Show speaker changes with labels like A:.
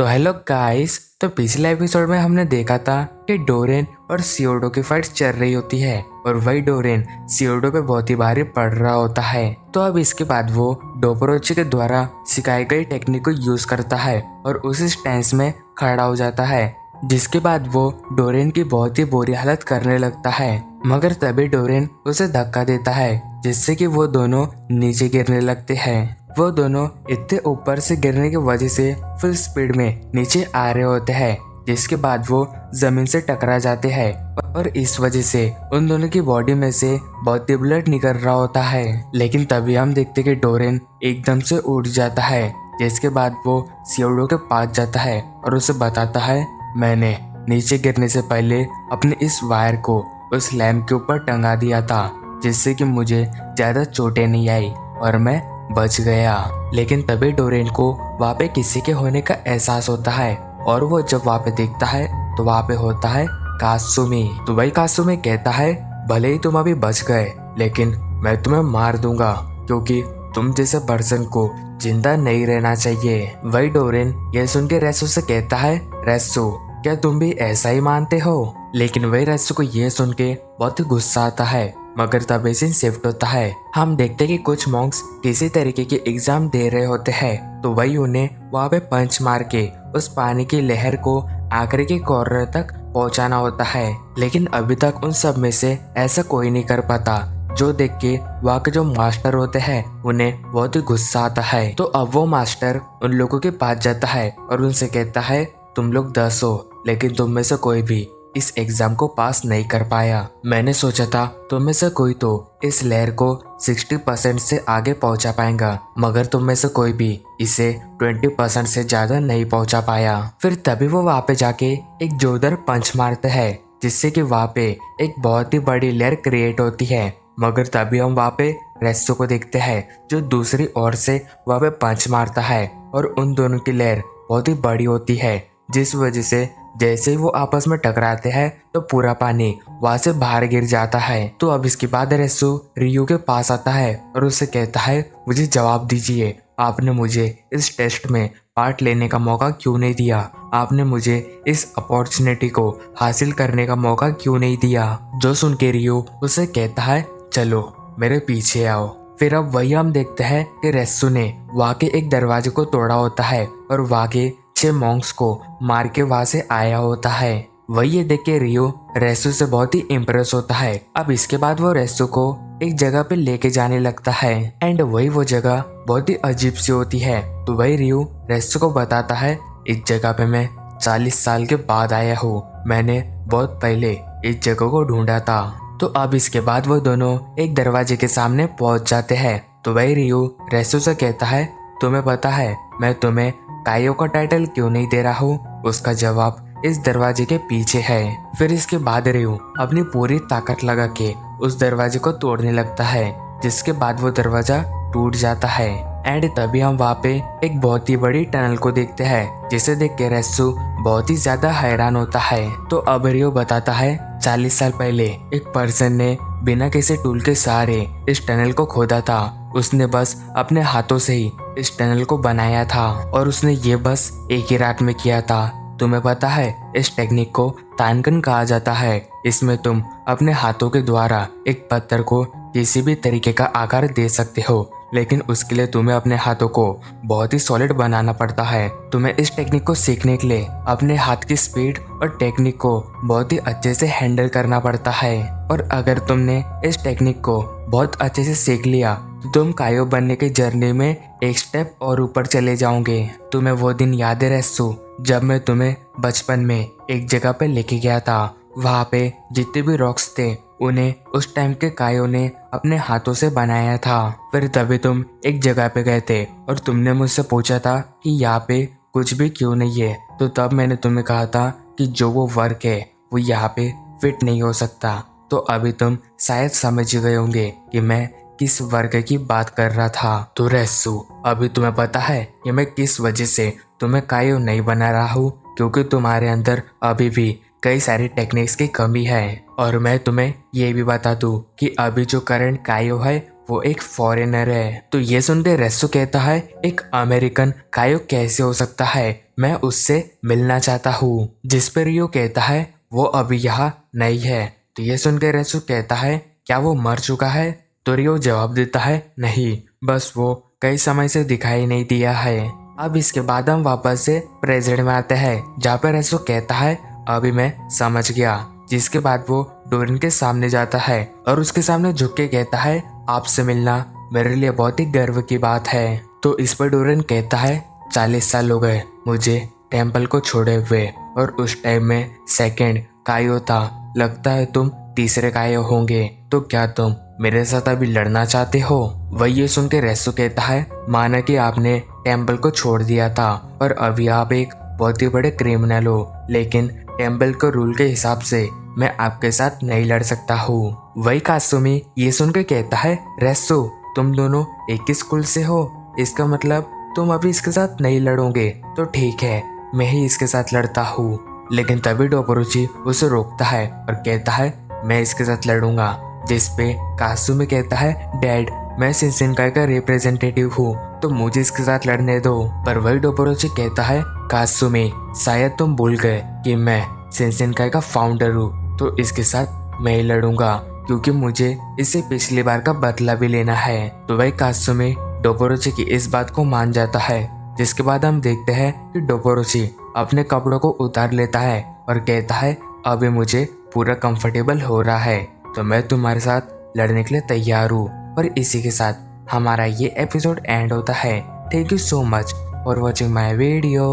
A: तो hello guys. तो पिछले एपिसोड में हमने देखा था कि डोरेन और सियोडो की फाइट चल रही होती है और वही डोरेन सियोडो पे बहुत ही भारी पड़ रहा होता है। तो अब इसके बाद वो डोबरोची के द्वारा सिखाई गई टेक्निक को यूज करता है और उसी स्टैंस में खड़ा हो जाता है, जिसके बाद वो डोरेन की बहुत ही बुरी हालत करने लगता है। मगर तभी डोरेन उसे धक्का देता है जिससे कि वो दोनों नीचे गिरने लगते हैं। वो दोनों इतने ऊपर से गिरने की वजह से फुल स्पीड में नीचे आ रहे होते हैं, जिसके बाद वो जमीन से टकरा जाते हैं और इस वजह से उन दोनों की बॉडी में से बहुत ही ब्लड निकल रहा होता है। लेकिन तभी हम देखते कि डोरेन एकदम से उठ जाता है, जिसके बाद वो सियोडो के पास जाता है और उसे बताता है, मैंने नीचे गिरने से पहले अपने इस वायर को उस लैम्प के ऊपर टंगा दिया था, जिससे कि मुझे ज्यादा चोटें नहीं आई और मैं बच गया। लेकिन तभी डोरेन को वहाँ पे किसी के होने का एहसास होता है और वो जब वहाँ पे देखता है तो वहाँ पे होता है कात्सुमी। तो वही कात्सुमी कहता है, भले ही तुम अभी बच गए लेकिन मैं तुम्हें मार दूंगा क्योंकि तुम जैसे पर्सन को जिंदा नहीं रहना चाहिए। वही डोरेन ये सुन के रेसो से कहता है, रेसो क्या तुम भी ऐसा ही मानते हो? लेकिन वही रेसो को ये सुन के बहुत ही गुस्सा आता है। मगर तभी सीन शिफ्ट होता है। हम देखते कि कुछ मॉन्क्स किसी तरीके के एग्जाम दे रहे होते हैं, तो वही उन्हें वहाँ पे पंच मार के उस पानी की लहर को आखिरी के कॉर्नर तक पहुँचाना होता है। लेकिन अभी तक उन सब में से ऐसा कोई नहीं कर पाता, जो देख के वहाँ के जो मास्टर होते हैं उन्हें बहुत ही गुस्सा आता है। तो अब वो मास्टर उन लोगों के पास जाता है और उनसे कहता है, तुम लोग 10 हो लेकिन तुम में से कोई भी इस एग्जाम को पास नहीं कर पाया। मैंने सोचा था तुम में से कोई तो इस लहर को 60% से आगे पहुंचा पाएगा, मगर तुम में से कोई भी इसे 20% से ज्यादा नहीं पहुंचा पाया। फिर तभी वो वहाँ पे जाके एक जोरदार पंच मारते हैं, जिससे कि वहाँ पे एक बहुत ही बड़ी लहर क्रिएट होती है। मगर तभी हम वहाँ पे रेस्टो को देखते हैं जो दूसरी ओर से वहाँ पे पंच मारता है और उन दोनों की लहर बहुत ही बड़ी होती है, जिस वजह से जैसे ही वो आपस में टकराते हैं तो पूरा पानी वहां से बाहर गिर जाता है। तो अब इसके बाद रेसो रियो के पास आता है और उससे कहता है, मुझे जवाब दीजिए, आपने मुझे इस टेस्ट में पार्ट लेने का मौका क्यों नहीं दिया? आपने मुझे इस अपॉर्चुनिटी को हासिल करने का मौका क्यों नहीं दिया? जो सुन के रियो उससे कहता है, चलो मेरे पीछे आओ। फिर अब वही हम देखते हैं कि रेसो ने वहाँ के एक दरवाजे को तोड़ा होता है और वहाँ के 6 मॉन्क्स को मार के वहां से आया होता है। वही ये देख के रियो रेसो से बहुत ही इम्प्रेस होता है। अब इसके बाद वो रेसो को एक जगह पे लेके जाने लगता है एंड वही वो जगह बहुत ही अजीब सी होती है। तो वही रियो रेसो को बताता है, इस जगह पे मैं 40 साल के बाद आया हूँ, मैंने बहुत पहले इस जगह को ढूंढा था। तो अब इसके बाद वो दोनों एक दरवाजे के सामने पहुंच जाते हैं। तो वही रियो रेसो से कहता है, तुम्हें पता है मैं तुम्हें कायो का टाइटल क्यों नहीं दे रहा हूँ? उसका जवाब इस दरवाजे के पीछे है। फिर इसके बाद रियो अपनी पूरी ताकत लगा के उस दरवाजे को तोड़ने लगता है, जिसके बाद वो दरवाजा टूट जाता है एंड तभी हम वहाँ पे एक बहुत ही बड़ी टनल को देखते हैं, जिसे देख के रेसु बहुत ही ज्यादा हैरान होता है। तो अब रियो बताता है, 40 साल पहले एक पर्सन ने बिना किसी टूल के सहारे इस टनल को खोदा था। उसने बस अपने हाथों से ही इस टनल को बनाया था और उसने ये बस एक ही रात में किया था। तुम्हें पता है इस टेक्निक को तानकन कहा जाता है। इसमें तुम अपने हाथों के द्वारा एक पत्थर को किसी भी तरीके का आकार दे सकते हो, लेकिन उसके लिए तुम्हें अपने हाथों को बहुत ही सॉलिड बनाना पड़ता है। तुम्हें इस टेक्निक को सीखने के लिए अपने हाथ की स्पीड और टेक्निक को बहुत ही अच्छे से हैंडल करना पड़ता है। और अगर तुमने इस टेक्निक को बहुत अच्छे से सीख लिया तो तुम कायो बनने की जर्नी में एक स्टेप और ऊपर चले जाओगे। तुम्हें वो दिन याद है रेसो, जब मैं तुम्हें बचपन में एक जगह पे लेके गया था? वहाँ पे जितने भी रॉक्स थे उन्हें उस टाइम के कायो ने अपने हाथों से बनाया था। फिर तभी तुम एक जगह पे गए थे और तुमने मुझसे पूछा था कि यहाँ पे कुछ भी क्यों नहीं है। तो तब मैंने तुम्हें कहा था कि जो वो वर्क है वो यहाँ पे फिट नहीं हो सकता। तो अभी तुम शायद समझ गए होंगे कि मैं किस वर्ग की बात कर रहा था। तो रेसु, अभी तुम्हें पता है कि मैं किस वजह से तुम्हें कायो नहीं बना रहा हूँ? क्योंकि तुम्हारे अंदर अभी भी कई सारी टेक्निक्स की कमी है। और मैं तुम्हें ये भी बता दूं कि अभी जो करंट कायो है वो एक फॉरेनर है। तो ये सुन के रेसो कहता है, एक अमेरिकन कायो कैसे हो सकता है? मैं उससे मिलना चाहता हूँ। जिस पर रियो कहता है वो अभी यहाँ नहीं है। तो ये सुन के रेसु कहता है क्या वो मर चुका है? तो रियो जवाब देता है नहीं, बस वो कई समय से दिखाई नहीं दिया है। अब इसके बाद हम वापस से प्रेजेंट में आते हैं जहाँ पर रेसु कहता है अभी मैं समझ गया। जिसके बाद वो डोरेन के सामने जाता है और उसके सामने झुक के कहता है आपसे मिलना मेरे लिए बहुत ही गर्व की बात है। तो इस पर डोरेन कहता है 40 साल हो गए मुझे टेम्पल को छोड़े हुए और उस टाइम में सेकंड कायो था। लगता है तुम तीसरे कायो होंगे। तो क्या तुम मेरे साथ अभी लड़ना चाहते हो? वही ये सुन के रेसु कहता है माना कि आपने टेम्पल को छोड़ दिया था और अभी आप एक बहुत ही बड़े क्रिमिनल हो, लेकिन टेम्पल के रूल के हिसाब से मैं आपके साथ नहीं लड़ सकता हूँ। वही कासुमी ये सुन के कहता है रेसु तुम दोनों एक ही स्कूल से हो, इसका मतलब तुम अभी इसके साथ नहीं लड़ोगे। तो ठीक है मैं ही इसके साथ लड़ता हूँ। लेकिन तभी डोबोरुची उसे रोकता है और कहता है मैं इसके साथ लड़ूंगा। जिस पे कासुमी कहता है डैड मैं शिनसेनकाई का रिप्रेजेंटेटिव हूँ तो मुझे इसके साथ लड़ने दो। पर वही डोबोरुची कहता है कासुमी शायद तुम भूल गए कि मैं शिनसेनकाई का फाउंडर हूँ, तो इसके साथ मैं ही लड़ूंगा क्योंकि मुझे इससे पिछली बार का बदला भी लेना है। तो वही कासुमी डोबोरुची की इस बात को मान जाता है। जिसके बाद हम देखते हैं कि डोबोरुची अपने कपड़ों को उतार लेता है और कहता है अभी मुझे पूरा कंफर्टेबल हो रहा है तो मैं तुम्हारे साथ लड़ने के लिए तैयार हूँ। और इसी के साथ हमारा ये एपिसोड एंड होता है। Thank you so much for watching my video.